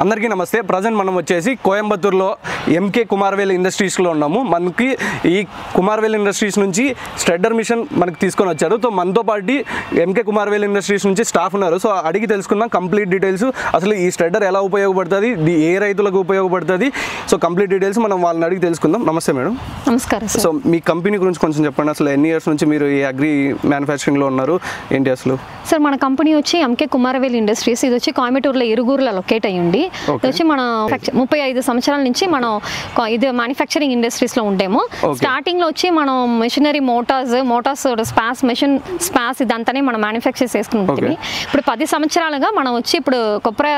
అందరికీ నమస్తే. ప్రజెంట్ మనం వచ్చేసి కోయంబత్తూరులో ఎంకే కుమారవేల్ ఇండస్ట్రీస్లో ఉన్నాము. మనకి ఈ కుమారవేల్ ఇండస్ట్రీస్ నుంచి స్ట్రెడ్డర్ మిషన్ మనకి తీసుకొని వచ్చారు. సో మనతో పాటు ఎంకే కుమారవేల్ ఇండస్ట్రీస్ నుంచి స్టాఫ్ ఉన్నారు. సో అడిగి తెలుసుకుందాం కంప్లీట్ డీటెయిల్స్, అసలు ఈ స్ట్రెడ్డర్ ఎలా ఉపయోగపడుతుంది, ఏ రైతులకు ఉపయోగపడుతుంది. సో కంప్లీట్ డీటెయిల్స్ మనం వాళ్ళని అడిగి తెలుసుకుందాం. నమస్తే మేడం. నమస్కారం. సో మీ కంపెనీ గురించి కొంచెం చెప్పండి. అసలు ఎన్ని ఇయర్స్ నుంచి మీరు ఈ అగ్రి మ్యానుఫ్యాక్చరింగ్లో ఉన్నారు, ఏంటి అసలు? సార్ మన కంపెనీ వచ్చి ఎంకే కుమారవేల్ ఇండస్ట్రీస్. ఇది వచ్చి కోయంబత్తూరులో ఇరుగురులో లొకేట్ అయ్యింది. ఇది వచ్చి మన 35 సంవత్సరాల నుంచి మనం ఇది మ్యానుఫ్యాక్చరింగ్ ఇండస్ట్రీస్లో ఉంటాము. స్టార్టింగ్లో వచ్చి మనం మెషినరీ మోటార్స్ స్పాస్ ఇదంతానే మనం మ్యానుఫ్యాక్చర్ చేసుకుంటుంది. ఇప్పుడు 10 సంవత్సరాలుగా మనం వచ్చి ఇప్పుడు కొప్పర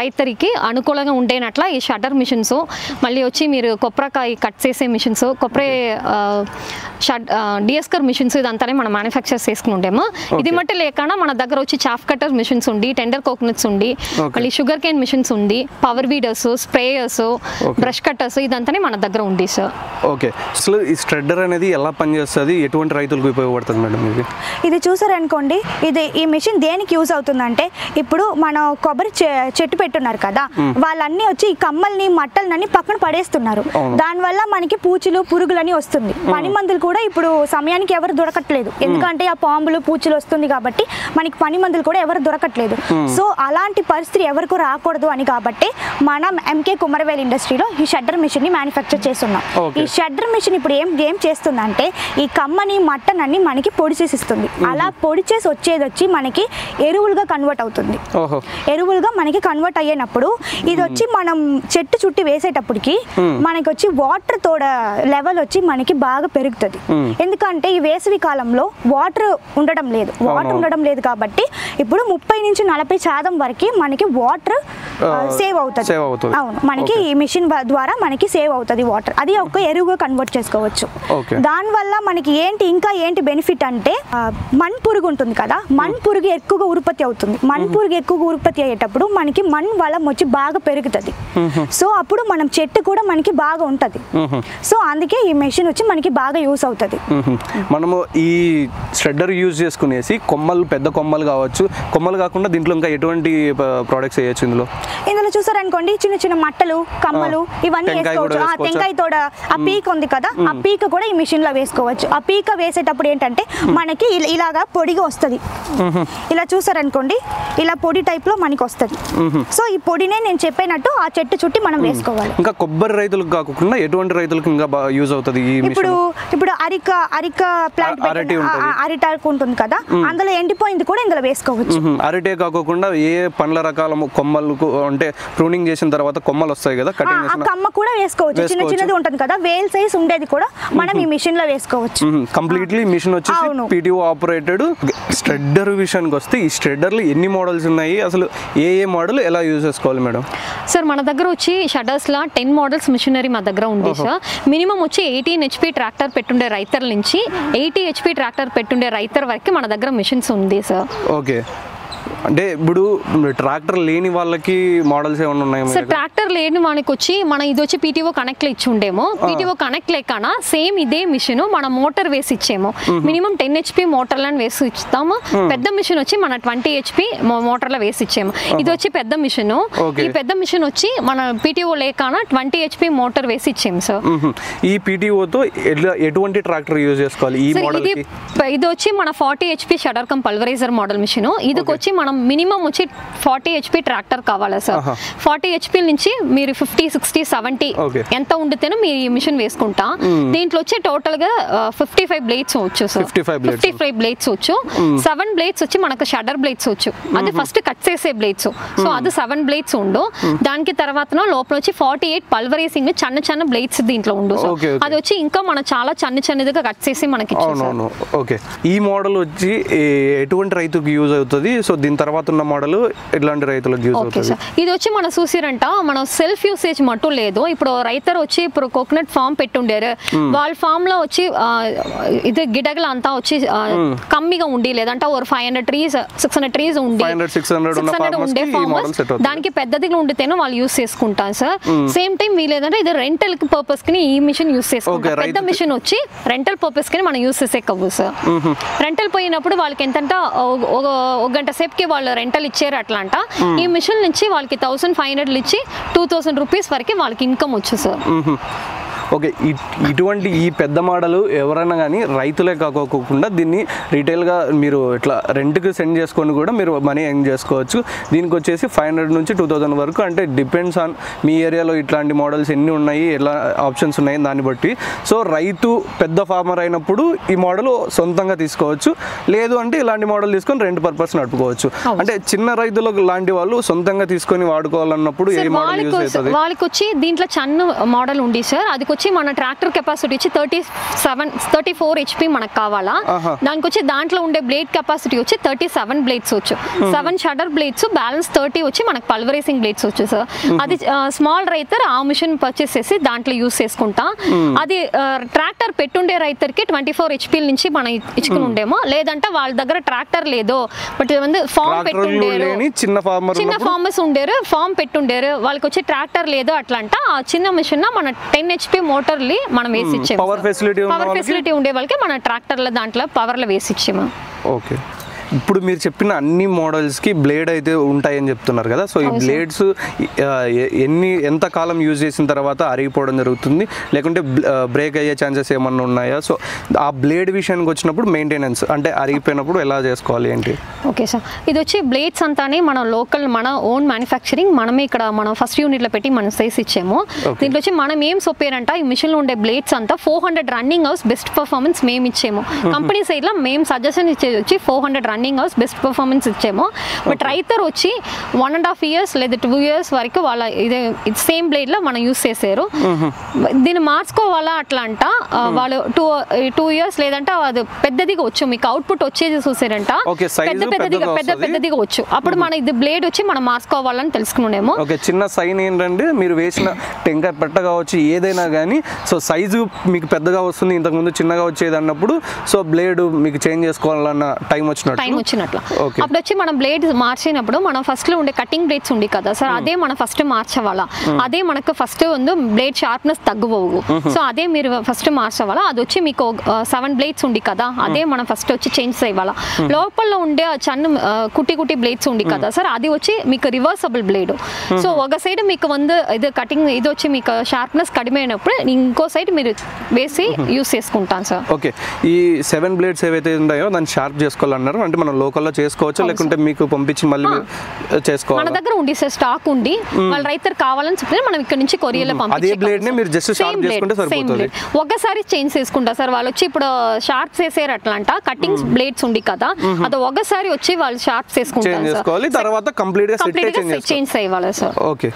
రైతరికి అనుకూలంగా ఉండేనట్ల ఈ షట్టర్ మిషన్స్, మళ్ళీ వచ్చి మీరు కొప్పరకాయ కట్ చేసే మిషన్స్, కొప్పరే డిఎస్కర్ మిషన్స్ ఇదంతానే మనం మ్యానుఫ్యాక్చర్ చేసుకుని ఉంటాము. ఇది మట్టి లేకుండా మన దగ్గర వచ్చి చాఫ్ కట్టర్ మిషన్స్ ఉండి, టెండర్ కోకోనట్స్ ఉండి, మళ్ళీ షుగర్ కేన్ మిషన్స్ ఉంది, power weeders, sprayers, brush cutters ఇదంతానే మన దగ్గర ఉంది సార్. ఓకే, అసలు ఈ స్ట్రెడ్డర్ అనేది ఎలా పనిచేస్తుంది, ఎటువంటి రైతులకు ఉపయోగపడుతుంది మేడం? ఇది చూసారనుకోండి, ఈ మిషన్ దేనికి యూజ్ అవుతుందంటే, ఇప్పుడు మనం కొబ్బరి చెట్టు పెట్టున్నారు కదా, వాళ్ళన్నీ వచ్చి ఈ కమ్మల్ని మట్టలని పక్కన పడేస్తున్నారు. దానివల్ల మనకి పూచులు పురుగులని వస్తుంది. పని మందులు కూడా ఇప్పుడు సమయానికి ఎవరు దొరకట్లేదు, ఎందుకంటే ఆ పాములు పూచులు వస్తుంది కాబట్టి మనకి పని మందులు కూడా ఎవరు దొరకట్లేదు. సో అలాంటి పరిస్థితి ఎవరికి రాకూడదు అని కాబట్టి మనం ఎంకే కుమారవేల్ ఇండస్ట్రీలో ఈ షట్టర్ మిషన్ ని మ్యానుఫ్యాక్చర్ చేస్తున్నాం. ఈ షట్టర్ మిషన్ ఇప్పుడు ఏం చేస్తుందంటే, ఈ కమ్మని మట్టనన్ని మనకి పొడి చేసి ఇస్తుంది. అలా పొడి చేసి వచ్చి మనకి ఎరువులుగా కన్వర్ట్ అవుతుంది. ఎరువులుగా మనకి కన్వర్ట్ అయ్యేటప్పుడు ఇది వచ్చి మనం చెట్టు చుట్టి వేసేటప్పటికి మనకి వచ్చి వాటర్ తోడ లెవెల్ వచ్చి మనకి బాగా పెరుగుతుంది. ఎందుకంటే ఈ వేసవి కాలంలో వాటర్ ఉండడం లేదు కాబట్టి ఇప్పుడు 30 నుంచి 40% వరకు మనకి వాటర్ సేవ్ అవుతుంది. అవును, మనకి ఈ మిషన్ ద్వారా మనకి సేవ్ అవుతుంది వాటర్. అది ఒక ఎరువుగా కన్వర్ట్ చేసుకోవచ్చు. దానివల్ల మనకి ఇంకా ఏంటి బెనిఫిట్ అంటే, మణ్ పురుగు ఉంటుంది కదా, మణ్ పురుగు ఎక్కువగా ఉత్పత్తి అవుతుంది. మణ్ పురుగు ఎక్కువగా ఉత్పత్తి అయ్యేటప్పుడు మనకి మణ్ వలం వచ్చి బాగా పెరుగుతుంది. సో అప్పుడు మనం చెట్టు కూడా మనకి బాగా ఉంటుంది. సో అందుకే ఈ మిషన్ వచ్చి మనకి బాగా యూస్ అవుతుంది. మనము ఈ స్ట్రెడ్డర్ యూజ్ చేసుకునేసి కొమ్మలు, పెద్ద కొమ్మలు కావచ్చు, కొమ్మలు కాకుండా దీంట్లో ఇంకా ఎటువంటి ప్రోడక్ట్స్ వేయచ్చు? ఇందులో చూసారనుకోండి, చిన్న చిన్న మట్టలు, కమ్మలు ఇవన్నీ వేసుకోవచ్చు. టెంకాయ తోడ ఆ పీక ఉంది కదా, ఆ పీక కూడా ఈ మిషన్ లో వేసుకోవచ్చు. ఆ పీక వేసేటప్పుడు ఏంటంటే మనకి ఇలాగా పొడిగా వస్తుంది. ఇలా చూసారనుకోండి, ఇలా పొడి టైప్ లో మనకి వస్తుంది. సో ఈ పొడినే నేను చెప్పినట్టు ఆ చెట్టు చుట్టి మనం వేసుకోవాలి. ఇంకా కొబ్బరి రైతులకు కాకుండా ఎటువంటి రైతులకు ఇంకా యూజ్ అవుతుంది? ఇప్పుడు అరిక ప్లాంట్ అరిటాకు ఉంటుంది కదా, అందులో ఎండిపోయింది కూడా ఇందులో వేసుకోవచ్చు. అరిటే కాకుండా ఏ పండ్ల రకాల కొమ్మలు అంటే ప్రూనింగ్ చేసిన తర్వాత కొమ్మలు వస్తాయి కదా, కటింగ్ చేసిన కమ్మ కూడా వేసుకోవచ్చు. చిన్న చిన్నది ఉంటుంది కదా, వేల్ సైజ్ ఉండేది కూడా మనం ఈ మిషన్ లో వేసుకోవచ్చు. కంప్లీట్లీ మిషన్ వచ్చేసి PTO ఆపరేటెడ్. స్ట్రెడ్డర్ విషయానికి వస్తే, ఈ స్ట్రెడ్డర్లు ఎన్ని మోడల్స్ ఉన్నాయి, అసలు ఏ మోడల్ ఎలా యూజ్ చేసుకోవాలి మేడం? సార్ మన దగ్గర వచ్చి షటర్స్ లా 10 మోడల్స్ మిషనరీ మా దగ్గర ఉంది సార్. మినిమం వచ్చి 18 HP ట్రాక్టర్ పెట్టుండే రైతర్ నుంచి 80 HP ట్రాక్టర్ పెట్టుండే రైతర్ వరకు మన దగ్గర మిషన్స్ ఉంది సార్. ఓకే, అంటే ఇప్పుడు ట్రాక్టర్ లేని వాళ్ళకి మోడల్స్ ఏమైనా ఉన్నాయి సార్? ట్రాక్టర్ లేని మనకి వచ్చి ఇది వచ్చి PTO కనెక్ట్ ఇచ్చి ఉండేమో, PTO కనెక్ట్ లేకనా సేమ్ ఇదే మిషన్ మన మోటార్ వేసి ఇచ్చేమో. మినిమం 10 HP మోటార్లను వేసి ఇస్తాము. పెద్ద మిషన్ వచ్చి మన 20 HP మోటార్లో వేసి ఇచ్చాము. ఇది వచ్చి పెద్ద మిషన్. ఈ పెద్ద మిషన్ వచ్చి మన PTO లేకనా 20 HP మోటార్ వేసి ఇచ్చాము సార్. ఈ PTO తో ఎటువంటి ట్రాక్టర్ యూజ్ చేసుకోవాలి ఈ మోడల్ కి? ఇది వచ్చి మన 40 HP shutter cum pulveriser model machine. ఇది వచ్చి మనం మినిమం వచ్చి 40 HP ట్రాక్టర్ కావాలా సార్. 40 HP నుంచి మీరు 50, 60, 70 ఎంత ఉండితేనో మీరు ఈ మిషన్ వేసుకుంటా. దీంట్లో వచ్చి టోటల్ గా 55 బ్లేడ్స్ వచ్చు సార్. 55 బ్లేడ్స్ వచ్చు. 7 బ్లేడ్స్ వచ్చి మనకు షటర్ బ్లేడ్స్ వచ్చు. అది ఫస్ట్ కట్ చేసే బ్లేడ్స్. సో అది 7 బ్లేడ్స్ ఉండు. దానికి తర్వాత లోపల వచ్చి 48 పల్వరైజింగ్ చిన్న బ్లేడ్స్ దీంట్లో ఉండు. అది వచ్చి ఇంకా మన చాలా చిన్నదిగా కట్ చేసి మనకి ఇచ్చారు. ఓకే, ఈ మోడల్ వచ్చి ఎటువంటి రైతుకి యూజ్ అవుతుంది? సో దీని తర్వాత ఉన్న మోడల్ ఎట్లాంటి రైతులకు యూజ్ అవుతుంది? ఇది వచ్చి మన చూసిరంట మనం సెల్ఫ్ యూసేజ్ మట్టు లేదు. ఇప్పుడు రైతర్ వచ్చి ఇప్పుడు కోకోనట్ ఫామ్ పెట్టుండారు, వాళ్ళ ఫామ్ లో వచ్చి ఇది గిడగల అంతా వచ్చి కమ్మిగా ఉండి, లేదంటే ఒక 500 ట్రీస్ 600 ట్రీస్ ఉండి 600 ఉండే ఫార్మర్స్ దానికి పెద్దదిగా ఉండితేనో వాళ్ళు యూస్ చేసుకుంటారు సార్. సేమ్ టైం వీలేదంటే ఇది రెంటల్ పర్పస్ కి ఈ మిషన్ యూస్ చేసుకుంటాం. పెద్ద మిషన్ వచ్చి రెంటల్ పర్పస్ కి మనం యూస్ చేసే కవ్వు సార్. రెంటల్ పోయినప్పుడు వాళ్ళకి ఎంతంటే ఒక గంట సేపుకి వాళ్ళు రెంటల్ ఇచ్చారు అట్లా అంట. ఈ మిషన్ నుంచి వాళ్ళకి 1500 ఇచ్చి 2000 రూపీస్ వరకు వాళ్ళకి ఇన్కమ్ వచ్చు సార్. ఓకే, ఇటువంటి ఈ పెద్ద మోడల్ ఎవరైనా కానీ రైతులే కాకోకుండా దీన్ని రీటైల్గా మీరు ఇట్లా రెంట్కి సెండ్ చేసుకొని కూడా మీరు మనీ ఎర్న్ చేసుకోవచ్చు. దీనికి వచ్చేసి 500 నుంచి 2000 వరకు, అంటే డిపెండ్స్ ఆన్ మీ ఏరియాలో ఇట్లాంటి మోడల్స్ ఎన్ని ఉన్నాయి, ఎలా ఆప్షన్స్ ఉన్నాయి దాన్ని బట్టి. సో రైతు పెద్ద ఫార్మర్ అయినప్పుడు ఈ మోడల్ సొంతంగా తీసుకోవచ్చు, లేదు అంటే ఇలాంటి మోడల్ తీసుకొని రెంట్ పర్పస్ నడుపుకోవచ్చు. అంటే చిన్న రైతులకు లాంటి వాళ్ళు సొంతంగా తీసుకొని వాడుకోవాలన్నప్పుడు ఏ మోడల్ యూజ్ అవుతుంది? వాళ్ళకి వచ్చి దీంట్లో చన్ను మోడల్ ఉంది సార్. అది వచ్చి మన ట్రాక్టర్ కెపాసిటీ వచ్చి 34 HP మనకు కావాలా. దానికి వచ్చి దాంట్లో ఉండే బ్లేడ్ కెపాసిటీ వచ్చి 37 బ్లేడ్స్ వచ్చు. 7 షటర్ బ్లేడ్స్, బ్యాలెన్స్ 30 వచ్చి మనకు పల్వరైజింగ్ బ్లేడ్స్ వచ్చు సార్. అది స్మాల్ రైతర్ ఆ మిషన్ పర్చేస్ చేసి దాంట్లో యూస్ చేసుకుంటా. అది ట్రాక్టర్ పెట్టుండే రైతర్కి 24 HP నుంచి మనం ఇచ్చుకుని ఉండేమో, లేదంటే వాళ్ళ దగ్గర ట్రాక్టర్ లేదో బట్ ఫామ్ పెట్టుండేరు, చిన్న ఫార్మర్స్ ఉండేరు, ఫామ్ పెట్టుండేరు, వాళ్ళకి వచ్చి ట్రాక్టర్ లేదో అట్లా అంట. ఆ చిన్న మిషన్ మన 10 HP మోటార్లు మనం వేసి ఇచ్చాము. పవర్ ఫెసిలిటీ ఉండే వాళ్ళకి మన ట్రాక్టర్ల దాంట్లో పవర్లో వేసి ఇచ్చాము. ఓకే, ఇప్పుడు మీరు చెప్పిన అన్ని మోడల్స్కి బ్లేడ్ అయితే ఉంటాయని చెప్తున్నారు కదా. సో ఈ బ్లేడ్స్ ఎంత కాలం యూజ్ చేసిన తర్వాత అరిగిపోవడం జరుగుతుంది, లేకుంటే బ్రేక్ అయ్యే ఛాన్సెస్ ఏమన్నా ఉన్నాయా? సో ఆ బ్లేడ్ విషయానికి వచ్చినప్పుడు మెయింటెనెన్స్ అంటే అరిగిపోయినప్పుడు ఎలా చేసుకోవాలి ఏంటి? ఓకే సార్, ఇది వచ్చి బ్లేడ్స్ అంతానే మనం లోకల్ మన ఓన్ మ్యానుఫ్యాక్చరింగ్ మనమే ఇక్కడ మనం ఫస్ట్ యూనిట్లో పెట్టి మనం సైజ్ ఇచ్చాము. దీంట్లో వచ్చి మనం ఏం చెప్పారంట, ఈ మిషన్లో ఉండే బ్లేడ్స్ అంతా 400 రన్నింగ్ అవర్స్ బెస్ట్ పర్ఫార్మెన్స్ మేము ఇచ్చాము. కంపెనీ సైడ్లో మేము సజెషన్ ఇచ్చేది వచ్చి 400 రన్నింగ్ అవర్స్ బెస్ట్ పర్ఫార్మెన్స్ ఇచ్చాము. బట్ రైతర్ వచ్చి 1.5 years లేదా 2 years వరకు వాళ్ళ ఇదే సేమ్ బ్లేడ్లో మనం యూస్ చేశారు. దీన్ని మార్చుకోవాలా అట్లా అంట, వాళ్ళు 2 years లేదంటే అది పెద్దదిగా వచ్చు, మీకు అవుట్పుట్ వచ్చేది చూసారంట పెద్దదిగా వచ్చు. అప్పుడు మన ఇది బ్లేడ్ వచ్చి మనం మార్చుకోవాలని తెలుసుకున్నాము. ఓకే, చిన్న సైన్ ఏంటంటే మీరు వేసిన టెంకాయ పెట్ట కావచ్చు ఏదైనా కానీ, సో సైజు మీకు పెద్దగా వస్తుంది, ఇంతకుముందు చిన్నగా వచ్చేది అన్నప్పుడు సో బ్లేడ్ మీకు చేంజ్ చేసుకోవాలన్న టైం వచ్చినట్లు. అప్పుడు వచ్చి మనం బ్లేడ్ మార్చినప్పుడు మనం ఫస్ట్ లో ఉండే కటింగ్ బ్లేడ్స్ ఉంది కదా సార్, అదే మనం ఫస్ట్ మార్చవాలా. అదే మనకు ఫస్ట్ ఉంది బ్లేడ్ షార్ప్నెస్ తగ్గుపోవు. సో అదే మీరు ఫస్ట్ మార్చవాలా. అది వచ్చి మీకు 7 బ్లేడ్స్ ఉంది కదా, అదే మనం ఫస్ట్ వచ్చి చేంజ్ చేయాలా. లోపల ఉండే చన్ను కుట్టి బ్లేడ్స్ ఉంది కదా సార్, అది వచ్చి మీకు రివర్సబుల్ బ్లేడ్. సో ఒక సైడ్ మీకు ఇది కటింగ్ ఇది వచ్చి మీకు షార్ప్నెస్ కడిమైనప్పుడు ఇంకో సైడ్ మీరు వేసి యూస్ చేసుకుంటాం సార్. ఓకే, ఈ 7 బ్లేడ్స్ ఏవైతే ఉన్నాయో దాన్ని షార్ప్ చేసుకోవాలన్నారు, అంటే మనం లోకల్లో చేసుకోవచ్చు లేకుంటే మీకు పంపించి మళ్ళీ చేసుకోవాలి? మన దగ్గర ఉంది సార్, స్టాక్ ఉంది. వాళ్ళ రైతర్ కావాలని చెప్తే మనం ఇక్కడ నుంచి కొరియర్లో అదే బ్లేడ్ ని మీరు జస్ట్ షార్ప్ చేసుకుంటే సరిపోతుంది. ఒకసారి చేంజ్ చేసుకుంటా సార్. వాళ్ళు వచ్చి ఇప్పుడు షార్ప్ చేసారు అట్లా అంట, కటింగ్ బ్లేడ్స్ ఉంది కదా, అది ఒకసారి వచ్చి వాళ్ళు షార్ప్ చేసుకుంటారు, తర్వాత కంప్లీట్ గా చేంజ్ చేయాలి సార్. ఓకే,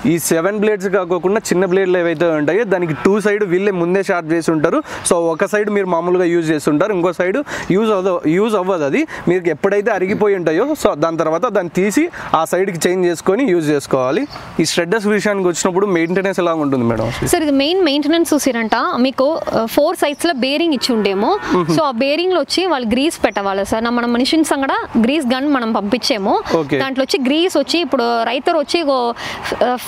ఈ 7 బ్లేడ్స్ కాకుండా చిన్న బ్లేడ్లు ఏవైతే ఉంటాయో దానికి 2 సైడ్ వీళ్ళే ముందే షార్ప్ చేసి ఉంటారు. సో ఒక సైడ్ మీరు మామూలుగా యూజ్ చేస్తుంటారు, ఇంకో సైడ్ యూజ్ అవ్వదు. అది మీకు ఎప్పుడైతే అరిగిపోయి ఉంటాయో సో దాని తర్వాత దాన్ని తీసి ఆ సైడ్కి చేంజ్ చేసుకొని యూజ్ చేసుకోవాలి. ఈ ష్రెడ్డర్స్ విషయానికి వచ్చినప్పుడు మెయింటెనెన్స్ ఎలా ఉంటుంది మేడం? సార్ ఇది మెయిన్ మెయింటెనెన్స్ చూసిరంట మీకు 4 సైడ్స్లో బేరింగ్ ఇచ్చి ఉండేమో. సో ఆ బేరింగ్లో వచ్చి వాళ్ళు గ్రీస్ పెట్టవాలి సార్. మన మిషన్స్ కూడా గ్రీస్ గన్ మనం పంపించాము. దాంట్లో వచ్చి గ్రీస్ వచ్చి ఇప్పుడు రైతర్ వచ్చి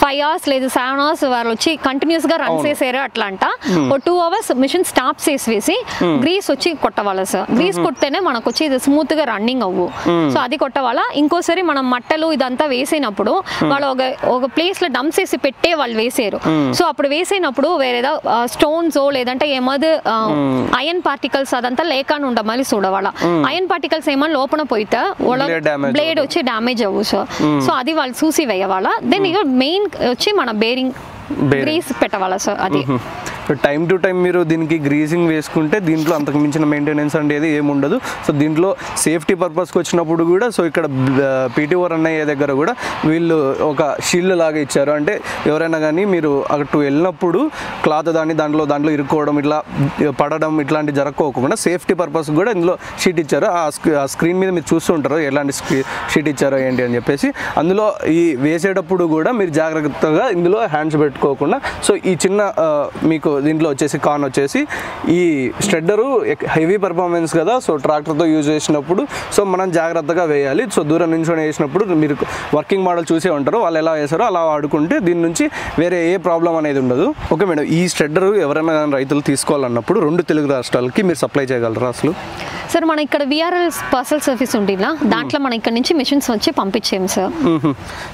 5 hours లేదా 7 hours వాళ్ళు వచ్చి కంటిన్యూస్ గా రన్ చేసారు అట్లా అంట. 2 hours మిషన్ స్టాప్ చేసి గ్రీస్ వచ్చి కొట్టవాలా సార్. గ్రీస్ కొడితేనే మనకు వచ్చి ఇది స్మూత్ గా రన్నింగ్ అవ్వు. సో అది కొట్టవాలా. ఇంకోసారి మనం మట్టలు ఇదంతా వేసినప్పుడు వాళ్ళు ఒక ప్లేస్ లో డంప్ చేసి పెట్టే వాళ్ళు వేసారు. సో అప్పుడు వేసినప్పుడు వేరేదో స్టోన్స్ లేదంటే ఏమది ఐరన్ పార్టికల్స్ అదంతా లేకుండా ఉండ మళ్ళీ చూడవాలా. ఐరన్ పార్టికల్స్ ఏమన్నా లోపల పోయితే బ్లేడ్ వచ్చి డ్యామేజ్ అవ్వు సార్. సో అది వాళ్ళు చూసి వేయవాలా. దెన్ ఇక మెయిన్ వచ్చి మన బేరింగ్ గ్రీస్ పెట్టవాలా సార్. అది టైం టు టైం మీరు దీనికి గ్రీజింగ్ వేసుకుంటే దీంట్లో అంతకు మించిన మెయింటెనెన్స్ అనేది ఏముండదు. సో దీంట్లో సేఫ్టీ పర్పస్కి వచ్చినప్పుడు కూడా సో ఇక్కడ పీటీఓర్ అన్నయ్య దగ్గర కూడా వీళ్ళు ఒక షీల్డ్ లాగా ఇచ్చారు. అంటే ఎవరైనా కానీ మీరు అటు వెళ్ళినప్పుడు క్లాత్ దాంట్లో ఇరుక్కోవడం ఇట్లా పడడం ఇట్లాంటి జరగకోకుండా సేఫ్టీ పర్పస్ కూడా ఇందులో షీట్ ఇచ్చారు. ఆ స్క్రీన్ మీద మీరు చూస్తూ ఉంటారు ఎలాంటి షీట్ ఇచ్చారో ఏంటి అని చెప్పేసి. అందులో ఈ వేసేటప్పుడు కూడా మీరు జాగ్రత్తగా ఇందులో హ్యాండ్స్ పెట్టుకోకుండా సో ఈ చిన్న మీకు దీంట్లో వచ్చేసి కాన్ వచ్చేసి ఈ స్ట్రెడ్డరు హెవీ పర్ఫార్మెన్స్ కదా. సో ట్రాక్టర్తో యూజ్ చేసినప్పుడు సో మనం జాగ్రత్తగా వేయాలి. సో దూరం నుంచి వేసినప్పుడు మీరు వర్కింగ్ మోడల్ చూసే ఉంటారు, వాళ్ళు ఎలా వేసారో అలా వాడుకుంటే దీని నుంచి వేరే ఏ ప్రాబ్లం అనేది ఉండదు. ఓకే మేడం, ఈ స్ట్రెడ్డరు ఎవరైనా రైతులు తీసుకోవాలన్నప్పుడు 2 తెలుగు రాష్ట్రాలకి మీరు సప్లై చేయగలరా అసలు? సార్ మన ఇక్కడ విఆర్ఎల్ పార్సల్ సర్వీస్ ఉండిలా దాంట్లో మనం ఇక్కడ నుంచి మిషన్స్ వచ్చి పంపించాము సార్.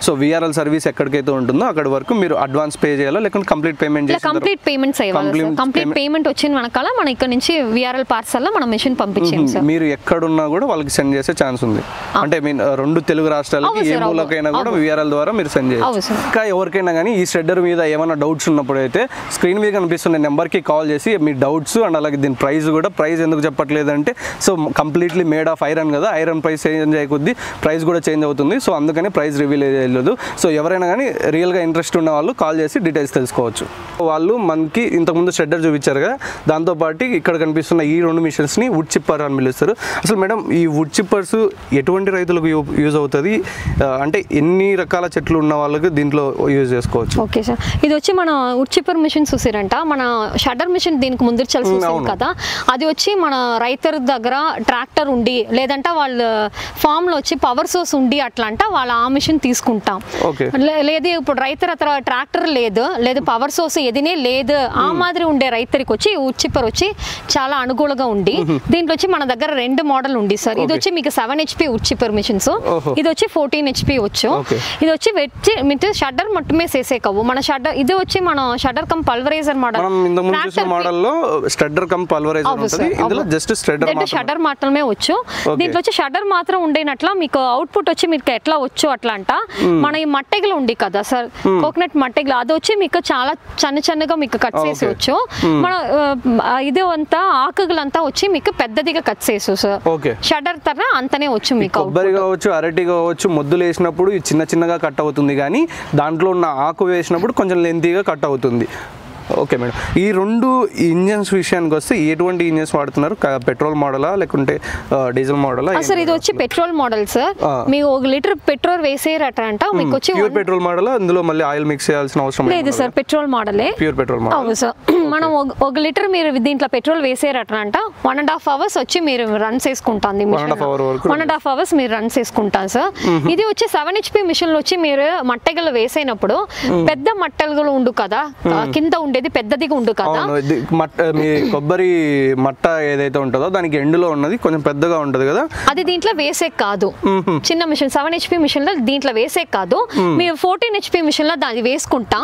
సో విఆర్ఎల్ సర్వీస్ ఎక్కడికైతే ఉంటుందో అక్కడ వరకు మీరు అడ్వాన్స్ పే చేయాలా లేకుంటే కంప్లీట్ పేమెంట్ చేయాలా? కంప్లీట్ పేమెంట్స్ అయ్యాలి సార్. కంప్లీట్ పేమెంట్ వచ్చిన మనకాల మన ఇక్కడ నుంచి విఆర్ఎల్ పార్సల్ లో మనం మిషన్ పంపించాము సార్. మీరు ఎక్కడున్నా కూడా వాళ్ళకి సెండ్ చేసే ఛాన్స్ ఉంది అంటే మీన్ రెండు తెలుగు రాష్ట్రాలకి ఏ మూలకైనా కూడా విఆర్ఎల్ ద్వారా మీరు సెండ్ చేయొచ్చు. ఇంకా ఎవరికైనా కానీ ఈ షెడ్డర్ మీద ఏమైనా డౌట్స్ ఉన్నప్పుడు అయితే స్క్రీన్ మీద కనిపిస్తున్న నెంబర్కి కాల్ చేసి మీ డౌట్స్ అండ్ అలాగే దీని ప్రైస్ కూడా ప్రైస్ ఎందుకు చెప్పట్లేదు అంటే so completely made of iron కదా, ఐరన్ ప్రైస్ చేంజ్ అయ్యకొద్ది ప్రైస్ కూడా చేంజ్ అవుతుంది. సో అందుకని ప్రైస్ రివీల్ చేయలేదు. సో ఎవరైనా కానీ రియల్గా ఇంట్రెస్ట్ ఉన్న వాళ్ళు కాల్ చేసి డీటెయిల్స్ తెలుసుకోవచ్చు. వాళ్ళు మనకి ఇంతకుముందు షెడ్డర్ చూపించారు కదా, దాంతోపాటు ఇక్కడ కనిపిస్తున్న ఈ రెండు మిషన్స్ని వుడ్ చిప్పర్ అని పిలుస్తారు. అసలు మేడం ఈ వుడ్ చిప్పర్స్ ఎటువంటి రైతులకు యూజ్ అవుతుంది అంటే ఎన్ని రకాల చెట్లు ఉన్న వాళ్ళకి దీంట్లో యూజ్ చేసుకోవచ్చు? ఓకే సార్, ఇది వచ్చి మన వుడ్ చిప్పర్ మిషన్ చూసారంట, మన షట్టర్ మిషన్ దీనికి ముందు చూసారు కదా, అది వచ్చి మన రైతు దగ్గర ట్రాక్టర్ ఉండి లేదంటే వాళ్ళ ఫామ్ లో వచ్చి పవర్ సోర్స్ ఉండి అట్లా అంట వాళ్ళ ఆ మిషన్ తీసుకుంటాం. లేదు ఇప్పుడు రైతు అతను ట్రాక్టర్ లేదు పవర్ సోర్స్ ఎదినే లేదు ఆ మాదిరి ఉండే రైతురికి వచ్చి వుడ్ చిప్పర్ వచ్చి చాలా అనుకూలంగా ఉండి దీంట్లో వచ్చి మన దగ్గర రెండు మోడల్ ఉంది సార్. ఇది వచ్చి మీకు 7 HP వుడ్ చిప్పర్ మిషన్స్, ఇది వచ్చి 14 HP వచ్చు. ఇది వచ్చి మీరు షట్టర్ మట్టుమే చేసే కవ్వు మన షట్టర్. ఇది వచ్చి మన shutter cum pulveriser model shutter మాత్రమే వచ్చు. దీంట్లో వచ్చి షట్టర్ మాత్రం ఉండేనట్ల మీకు అవుట్పుట్ వచ్చి మీకు ఎట్లా వచ్చు అట్లా అంట. మన ఈ మట్టెగలు ఉంది కదా సార్, కోకోనట్ మట్టెగలు, అది వచ్చి మీకు చాలా చిన్నగా మీకు కట్ చేసి వచ్చు. మన ఇది అంతా ఆకులంతా వచ్చి మీకు పెద్దదిగా కట్ చేసు సార్. షట్టర్ తర అంతనే వచ్చు మీకు. కొబ్బరి కావచ్చు, అరటి కావచ్చు, మొద్దులు వేసినప్పుడు చిన్నగా కట్ అవుతుంది కానీ దాంట్లో ఉన్న ఆకు వేసినప్పుడు కొంచెం లెంతీగా కట్ అవుతుంది. ఓకే మేడం, ఈ రెండు ఇంజన్స్ విషయానికి వస్తే ఎటువంటి ఇంజన్స్ వాడుతున్నారు? పెట్రోల్ మోడలా లేకుంటే డీజిల్ మోడలా? సార్ ఇది వచ్చి పెట్రోల్ మోడల్ సార్. మీకు 1 లీటర్ పెట్రోల్ వేసేరట అంట మీకు వచ్చి ప్యూర్ పెట్రోల్ మోడల్, అందులో మళ్ళీ ఆయిల్ మిక్స్ చేయాల్సిన అవసరం లేదు సార్. పెట్రోల్ మోడలే, ప్యూర్ పెట్రోల్ మోడల్. అవును సార్. మనం 1 లీటర్ మీరు దీంట్లో పెట్రోల్ వేసేరట అంట 1.5 hours వచ్చి మీరు రన్ చేసుకుంటాను. 1.5 hours మీరు రన్ చేసుకుంటాను సార్. ఇది వచ్చి 7 HP మిషన్ లో వచ్చి మీరు మట్టెగలు వేసేనప్పుడు పెద్ద మట్టెలు ఉండు కదా, కింద ఉండేది పెద్దదిగా ఉండు కదా. మీ కొబ్బరి మట్ట ఏదైతే ఉంటుందో దానికి ఎండులో ఉన్నది కొంచెం పెద్దగా ఉంటది కదా, అది దీంట్లో వేసే కాదు. చిన్న మిషన్ 7 HP మిషన్ లో దీంట్లో వేసే కాదు. మీరు 14 HP మిషన్ లో దాన్ని వేసుకుంటా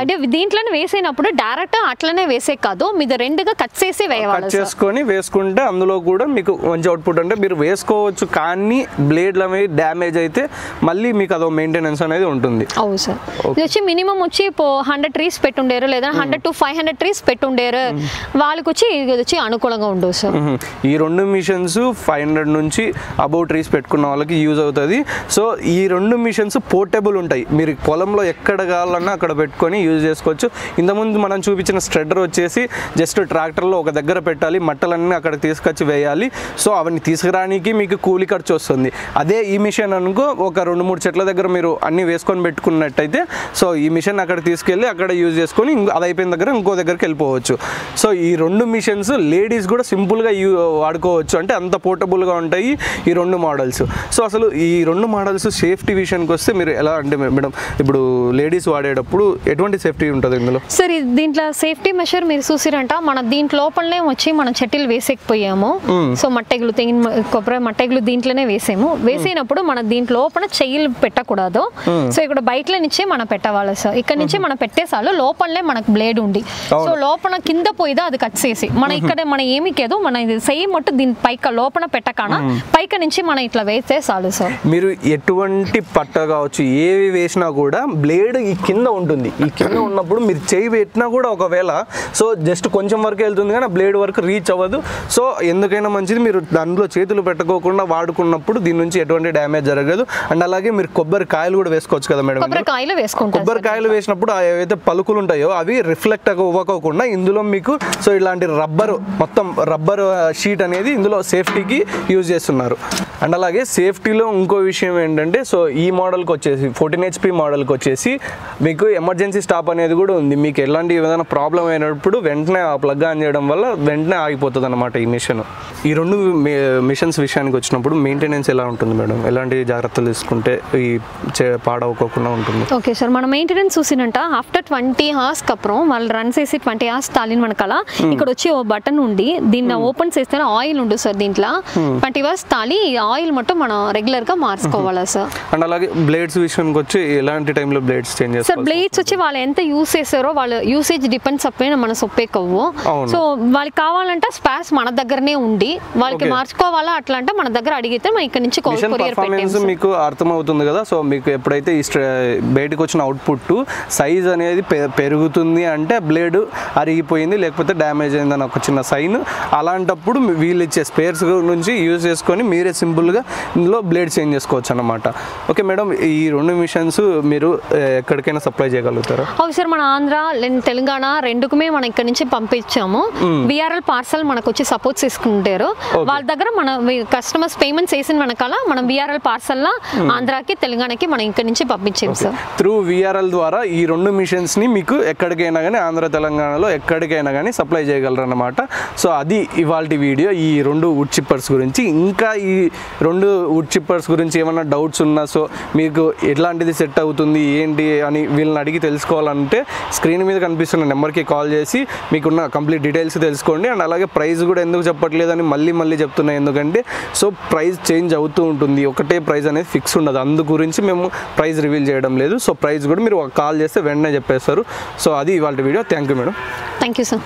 అంటే దీంట్లోనే వేసేనప్పుడు డైరెక్ట్ అట్లనే వేసే కాదు, మీరు రెండుగా కట్ చేసి వేయాలి. చేసుకొని వేసుకుంటే అందులో కూడా మీకు మంచి అవుట్పుట్ అంటే మీరు వేసుకోవచ్చు. కానీ బ్లేడ్ల మీద డ్యామేజ్ అయితే మళ్ళీ మీకు అదో మెయింటెనెన్స్ అనేది ఉంటుంది. అవును సార్. ఇది వచ్చి మినిమం వచ్చి 100 ట్రీస్ పెట్టుండేరు లేదా 100 to 500 ట్రీస్ పెట్టుండేరు వాళ్ళకి వచ్చి ఇది వచ్చి అనుకూలంగా ఉండవు సార్. ఈ రెండు మిషన్స్ 500 నుంచి అబౌవ్ ట్రీస్ పెట్టుకున్న వాళ్ళకి యూజ్ అవుతుంది. సో ఈ రెండు మిషన్స్ పోర్టబుల్ ఉంటాయి, మీరు పొలంలో ఎక్కడ కావాలన్నా అక్కడ పెట్టుకొని యూజ్ చేసుకోవచ్చు. ఇంతకుముందు మనం చూపించిన స్ట్రెడర్ వచ్చేసి జస్ట్ ట్రాక్టర్లో ఒక దగ్గర పెట్టాలి, మట్టలన్నీ అక్కడ తీసుకొచ్చి వేయాలి. సో అవన్నీ తీసుకురానికి మీకు కూలి ఖర్చు వస్తుంది. అదే ఈ మిషన్ అనుకో ఒక 2-3 చెట్ల దగ్గర మీరు అన్ని వేసుకొని పెట్టుకున్నట్టయితే సో ఈ మిషన్ అక్కడ తీసుకెళ్ళి అక్కడ యూజ్ చేసుకొని అది అయిపోయిన దగ్గర ఇంకో దగ్గరికి వెళ్ళిపోవచ్చు. సో ఈ రెండు మిషన్స్ లేడీస్ కూడా సింపుల్గా వాడుకోవచ్చు, అంటే అంత పోర్టబుల్గా ఉంటాయి ఈ రెండు మోడల్స్. సో అసలు ఈ రెండు మోడల్స్ సేఫ్టీ విషయానికి వస్తే మీరు ఎలా అంటే మేడం ఇప్పుడు లేడీస్ వాడేటప్పుడు ఎటువంటి సేఫ్టీ ఉంటుంది ఇందులో? సార్ దీంట్లో సేఫ్టీ మెషర్ మీరు చూసిరంట మన దీంట్లో లోపలనే వచ్చి మనం చెట్టులు వేసేకపోయాము. సో మట్టెగులు కొబ్బరి మట్టెగులు దీంట్లోనే వేసినప్పుడు మన దీంట్లో లోపల చెయ్యిలు పెట్టకూడదు. సో ఇక్కడ బయట నుంచే మనం పెట్టవాలి సార్. ఇక్కడ నుంచి మనం పెట్టేసాలు లోపలనే మనకు బ్లేడ్ ఉంది. సో లోపల కింద పోయిదా అది కట్ చేసి మన ఇక్కడ మన ఏమి కేదో మన ఇది సెయ్యి మట్టు దీని పైక లోపల పెట్టకాన పైక నుంచి మనం ఇట్లా వేస్తే చాలు సార్. మీరు ఎటువంటి పట్ట కావచ్చు ఏవి వేసినా కూడా బ్లేడ్ ఈ కింద ఉంటుంది. ఈ కింద ఉన్నప్పుడు మీరు చేయి పెట్టినా కూడా ఒకవేళ సో జస్ట్ కొంచెం వరకు వెళ్తుంది కానీ బ్లేడ్ వరకు రీచ్ అవ్వదు. సో ఎందుకైనా మంచిది మీరు దాంట్లో చేతులు పెట్టుకోకుండా వాడుకున్నప్పుడు దీని నుంచి ఎటువంటి డ్యామేజ్ జరగదు. అండ్ అలాగే మీరు కొబ్బరికాయలు కూడా వేసుకోవచ్చు కదా మేడం. కొబ్బరికాయలు వేసినప్పుడు ఏవైతే పలుకులు ఉంటాయో అవి రిఫ్లెక్ట్ అవ్వకోకుండా ఇందులో మీకు సో ఇలాంటి మొత్తం రబ్బర్ షీట్ అనేది ఇందులో సేఫ్టీకి యూజ్ చేస్తున్నారు. అండ్ అలాగే సేఫ్టీలో ఇంకో విషయం ఏంటంటే సో ఈ మోడల్కి వచ్చేసి 14 HP మోడల్కి వచ్చేసి మీకు ఎమర్జెన్సీ స్టాప్ అనేది కూడా ఉంది. మీకు ఎలాంటి ఏదైనా ప్రాబ్లం అయినప్పుడు వెంటనే ఆ ప్లగ్ ఆన్ చేయడం వల్ల వెంటనే ఆగిపోతుంది అనమాట ఈ మిషన్. ఈ రెండు మిషన్స్ విషయానికి వచ్చినప్పుడు మెయింటెనెన్స్ ఎలా ఉంటుంది మేడం? ఎలాంటి జాగ్రత్తలు తీసుకుంటే ఈ పాడవకోకుండా ఉంటుంది? ఓకే సార్, మన మెయింటెనెన్స్ చూసినంట ఆఫ్టర్ 20 hours అప్పుడు వాళ్ళు రన్ చేసి 20 hours తాలిన మనకలా ఇక్కడ వచ్చి ఓ బటన్ ఉండి దీన్ని ఓపెన్ చేస్తే ఆయిల్ ఉంటుంది సార్ దీంట్లో 20 hours తాలి ఆయిల్ మొత్తం మనం రెగ్యులర్ గా మార్చుకోవాలా సార్. అండ్ అలాగే బ్లేడ్స్ విషయానికి వచ్చి ఎలాంటి టైంలో బ్లేడ్స్ చేంజ్ చేస్తారు సార్? బ్లేడ్స్ వచ్చి వాళ్ళు ఎంత యూస్ చేస్తారో వాళ్ళ యూసేజ్ డిపెండ్స్ అప్పోయిన మన సొప్పే కవ్వు. సో వాళ్ళకి కావాలంటే స్పేర్స్ మన దగ్గరనే ఉండి వాళ్ళకి మార్చుకోవాలా అట్లా అంటే మన దగ్గర అడిగితే మనం ఇక్కడ నుంచి కొరియర్ పెట్టేస్తాం. మీకు అర్థమవుతుంది కదా. సో మీకు ఎప్పుడైతే ఈ బయటకు వచ్చిన అవుట్పుట్ సైజ్ అనేది పెరుగుతుంది అంటే బ్లేడ్ అరిగిపోయింది లేకపోతే డ్యామేజ్ అయిందని ఒక చిన్న సైన్. అలాంటప్పుడు వీళ్ళు ఇచ్చే స్పేర్స్ నుంచి యూజ్ చేసుకొని మీరే సింపుల్గా ఇందులో బ్లేడ్ చేంజ్ చేసుకోవచ్చు అన్నమాట. ఓకే మేడం, ఈ 2 మిషన్స్ మీరు ఎక్కడికైనా సప్లై చేయగలుగుతారా? అవును సార్, మన ఆంధ్ర తెలంగాణ రెండుకుమే మనం ఇక్కడ నుంచి పంపించాము. విఆర్ఎల్ పార్సల్ మనకు వచ్చి సపోర్ట్ చేసుకుంటారు. వాళ్ళ దగ్గర మన కస్టమర్స్ పేమెంట్స్ వేసిన వెనకాల మనం విఆర్ఎల్ పార్సల్ లా ఆంధ్రాకి తెలంగాణకి మనం ఇక్కడ నుంచి పంపించాము సార్. త్రూ విఆర్ఎల్ ద్వారా ఈ 2 మిషన్స్ ని మీకు ఎక్కడికైనా కానీ ఆంధ్ర తెలంగాణలో ఎక్కడికైనా కానీ సప్లై చేయగలరు అన్నమాట. సో అది ఇవాల్టి వీడియో ఈ 2 వుడ్ చిప్పర్స్ గురించి. ఇంకా ఈ 2 వుడ్ చిప్పర్స్ గురించి ఏమైనా డౌట్స్ ఉన్నా, సో మీకు ఎట్లాంటిది సెట్ అవుతుంది ఏంటి అని వీళ్ళని అడిగి తెలుసుకోవాలంటే స్క్రీన్ మీద కనిపిస్తున్న నెంబర్కి కాల్ చేసి మీకున్న కంప్లీట్ డీటెయిల్స్ తెలుసుకోండి. అండ్ అలాగే ప్రైస్ కూడా ఎందుకు చెప్పట్లేదని మళ్ళీ చెప్తున్నాయి, ఎందుకంటే సో ప్రైస్ చేంజ్ అవుతూ ఉంటుంది, ఒకటే ప్రైస్ అనేది ఫిక్స్ ఉండదు. అందు గురించి మేము ప్రైస్ రివీల్ చేయడం లేదు. సో ప్రైస్ కూడా మీరు కాల్ చేస్తే వెంటనే చెప్పేస్తారు. సో అది ఇవాళ video. Thank you madam. Thank you sir.